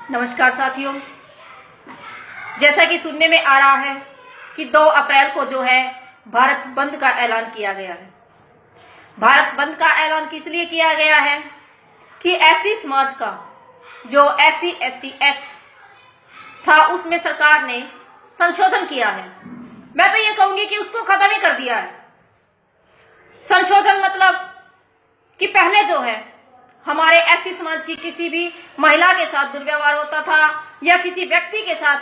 नमस्कार साथियों। जैसा कि सुनने में आ रहा है कि 2 अप्रैल को जो है भारत बंद का ऐलान किया गया है। भारत बंद का ऐलान किस लिए किया गया है कि एससी समाज का जो SC/ST एक्ट था उसमें सरकार ने संशोधन किया है। मैं तो ये कहूंगी कि उसको खत्म ही कर दिया है। संशोधन मतलब कि पहले जो है हमारे SC समाज की किसी भी महिला के साथ दुर्व्यवहार होता था या किसी व्यक्ति के साथ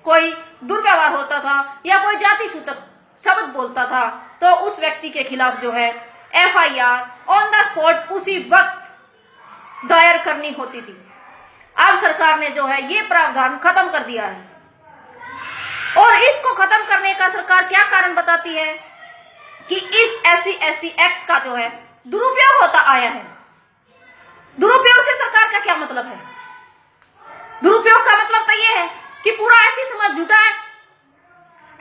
कोई दुर्व्यवहार होता था या कोई जाति सूचक शब्द बोलता था तो उस व्यक्ति के खिलाफ जो है FIR ऑन द स्पॉट उसी वक्त दायर करनी होती थी। अब सरकार ने जो है ये प्रावधान खत्म कर दिया है और इसको खत्म करने का सरकार क्या कारण बताती है कि इस SC/ST एक्ट का जो है दुरुपयोग होता आया है। दुरुपयोग से सरकार का क्या मतलब है? दुरुपयोग का मतलब तो ये है कि पूरा SC समाज झूठा है।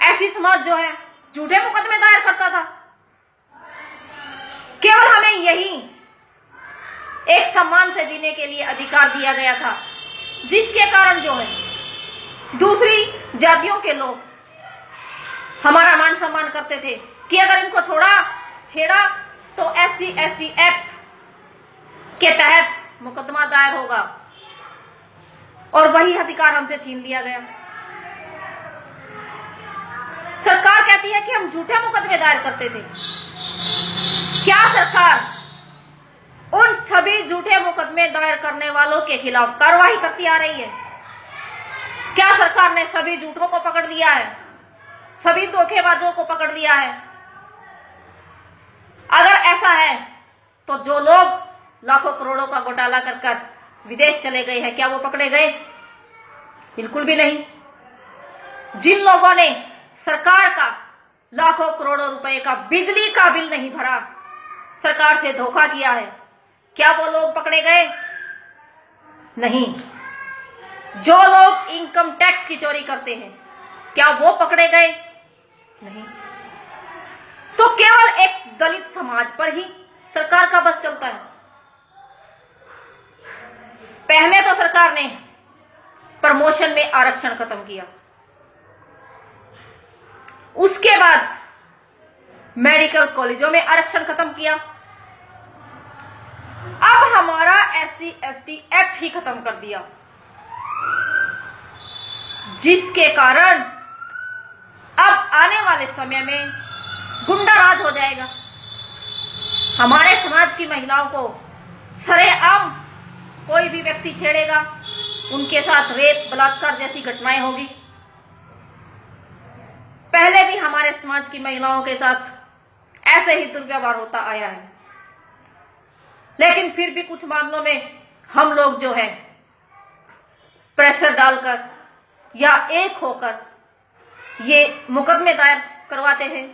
SC समाज जो है झूठे मुकदमे दायर करता था। केवल हमें यही एक सम्मान से जीने के लिए अधिकार दिया गया था, जिसके कारण जो है दूसरी जातियों के लोग हमारा मान सम्मान करते थे कि अगर इनको छेड़ा तो SC/ST एक्ट के तहत मुकदमा दायर होगा और वही अधिकार हमसे छीन लिया गया। सरकार कहती है कि हम झूठे मुकदमे दायर करते थे। क्या सरकार उन सभी झूठे मुकदमे दायर करने वालों के खिलाफ कार्रवाई करती आ रही है? क्या सरकार ने सभी झूठों को पकड़ लिया है? सभी धोखेबाजों को पकड़ लिया है? अगर ऐसा है तो जो लोग लाखों करोड़ों का घोटाला कर विदेश चले गए हैं, क्या वो पकड़े गए? बिल्कुल भी नहीं। जिन लोगों ने सरकार का लाखों करोड़ों रुपए का बिजली का बिल नहीं भरा, सरकार से धोखा किया है, क्या वो लोग पकड़े गए? नहीं। जो लोग इनकम टैक्स की चोरी करते हैं, क्या वो पकड़े गए? नहीं। तो केवल एक दलित समाज पर ही सरकार का बस चलता है। पहले तो सरकार ने प्रमोशन में आरक्षण खत्म किया, उसके बाद मेडिकल कॉलेजों में आरक्षण खत्म किया, अब हमारा SC/ST एक्ट ही खत्म कर दिया, जिसके कारण अब आने वाले समय में गुंडाराज हो जाएगा। हमारे समाज की महिलाओं को सरेआम कोई भी व्यक्ति छेड़ेगा, उनके साथ रेप बलात्कार जैसी घटनाएं होगी। पहले भी हमारे समाज की महिलाओं के साथ ऐसे ही दुर्व्यवहार होता आया है, लेकिन फिर भी कुछ मामलों में हम लोग जो है प्रेशर डालकर या एक होकर ये मुकदमे दायर करवाते हैं।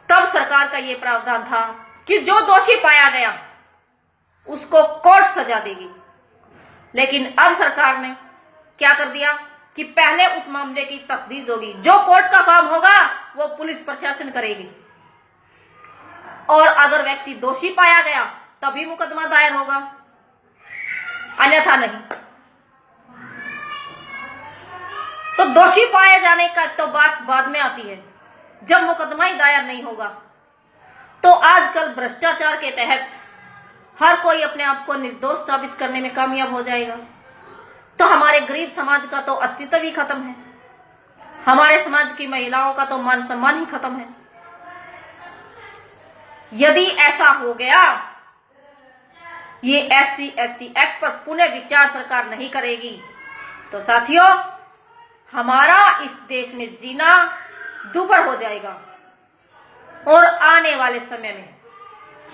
तब सरकार का ये प्रावधान था कि जो दोषी पाया गया उसको कोर्ट सजा देगी, लेकिन अब सरकार ने क्या कर दिया कि पहले उस मामले की तफ्तीश होगी। जो कोर्ट का काम होगा वो पुलिस प्रशासन करेगी और अगर व्यक्ति दोषी पाया गया तभी मुकदमा दायर होगा, अन्यथा नहीं। तो दोषी पाए जाने का तो बात बाद में आती है, जब मुकदमा ही दायर नहीं होगा। तो आजकल भ्रष्टाचार के तहत हर कोई अपने आप को निर्दोष साबित करने में कामयाब हो जाएगा। तो हमारे गरीब समाज का तो अस्तित्व ही खत्म है, हमारे समाज की महिलाओं का तो मान सम्मान ही खत्म है। यदि ऐसा हो गया, ये SC/ST एक्ट पर पुनः विचार सरकार नहीं करेगी तो साथियों हमारा इस देश में जीना दुभर हो जाएगा और आने वाले समय में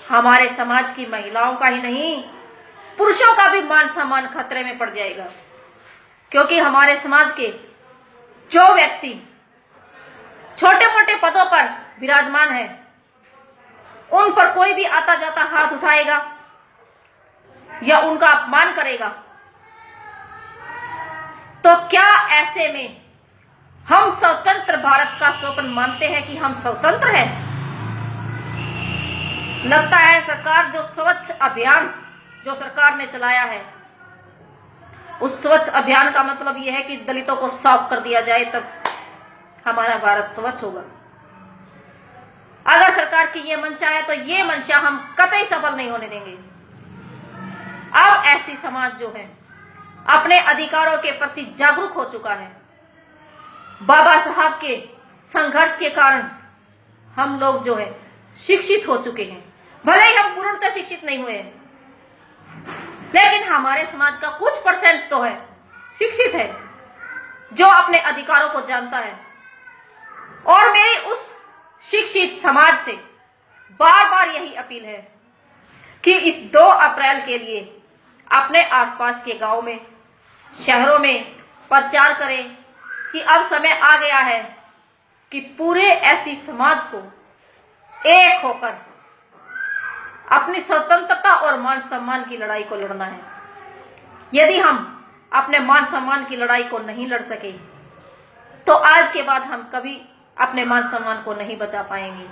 हमारे समाज की महिलाओं का ही नहीं, पुरुषों का भी मान सम्मान खतरे में पड़ जाएगा। क्योंकि हमारे समाज के जो व्यक्ति छोटे मोटे पदों पर विराजमान है, उन पर कोई भी आता जाता हाथ उठाएगा या उनका अपमान करेगा, तो क्या ऐसे में हम स्वतंत्र भारत का स्वप्न मानते हैं कि हम स्वतंत्र हैं? लगता है सरकार जो स्वच्छ अभियान जो सरकार ने चलाया है उस स्वच्छ अभियान का मतलब यह है कि दलितों को साफ कर दिया जाए, तब हमारा भारत स्वच्छ होगा। अगर सरकार की ये मंशा है तो ये मंशा हम कतई सफल नहीं होने देंगे। अब ऐसी समाज जो है अपने अधिकारों के प्रति जागरूक हो चुका है। बाबा साहब के संघर्ष के कारण हम लोग जो है शिक्षित हो चुके हैं। भले ही हम पूर्णतः शिक्षित नहीं हुए हैं, लेकिन हमारे समाज का कुछ परसेंट तो है शिक्षित है, जो अपने अधिकारों को जानता है। और मेरी उस शिक्षित समाज से बार बार यही अपील है कि इस 2 अप्रैल के लिए अपने आसपास के गांव में, शहरों में प्रचार करें कि अब समय आ गया है कि पूरे ऐसी समाज को एक होकर अपनी स्वतंत्रता और मान सम्मान की लड़ाई को लड़ना है। यदि हम अपने मान सम्मान की लड़ाई को नहीं लड़ सके तो आज के बाद हम कभी अपने मान सम्मान को नहीं बचा पाएंगे।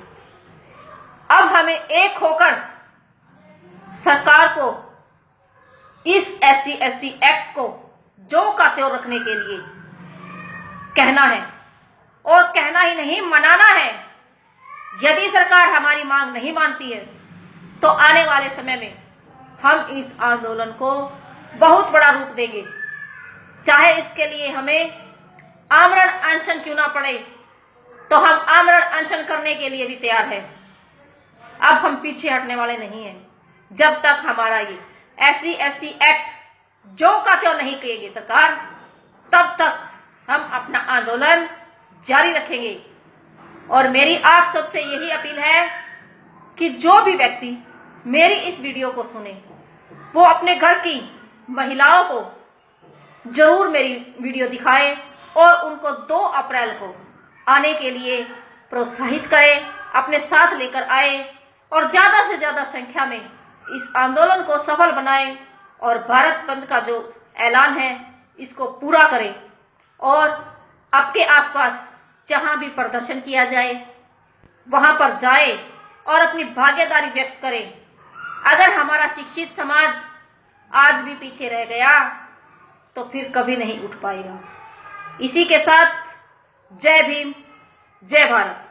अब हमें एक होकर सरकार को इस SC/ST एक्ट को जो का त्यों रखने के लिए कहना है, और कहना ही नहीं, मनाना है। यदि सरकार हमारी मांग नहीं मानती है तो आने वाले समय में हम इस आंदोलन को बहुत बड़ा रूप देंगे, चाहे इसके लिए हमें आमरण अनशन क्यों ना पड़े, तो हम आमरण अनशन करने के लिए भी तैयार हैं। अब हम पीछे हटने वाले नहीं हैं। जब तक हमारा ये SC/ST एक्ट जो का त्यों नहीं कहेगी सरकार, तब तक हम अपना आंदोलन जारी रखेंगे। और मेरी आप सबसे यही अपील है कि जो भी व्यक्ति मेरी इस वीडियो को सुने वो अपने घर की महिलाओं को जरूर मेरी वीडियो दिखाए और उनको 2 अप्रैल को आने के लिए प्रोत्साहित करे, अपने साथ लेकर आए और ज्यादा से ज्यादा संख्या में इस आंदोलन को सफल बनाए और भारत बंद का जो ऐलान है इसको पूरा करें। और आपके आसपास जहां भी प्रदर्शन किया जाए वहां पर जाए और अपनी भागीदारी व्यक्त करें। अगर हमारा शिक्षित समाज आज भी पीछे रह गया तो फिर कभी नहीं उठ पाएगा। इसी के साथ जय भीम, जय भारत।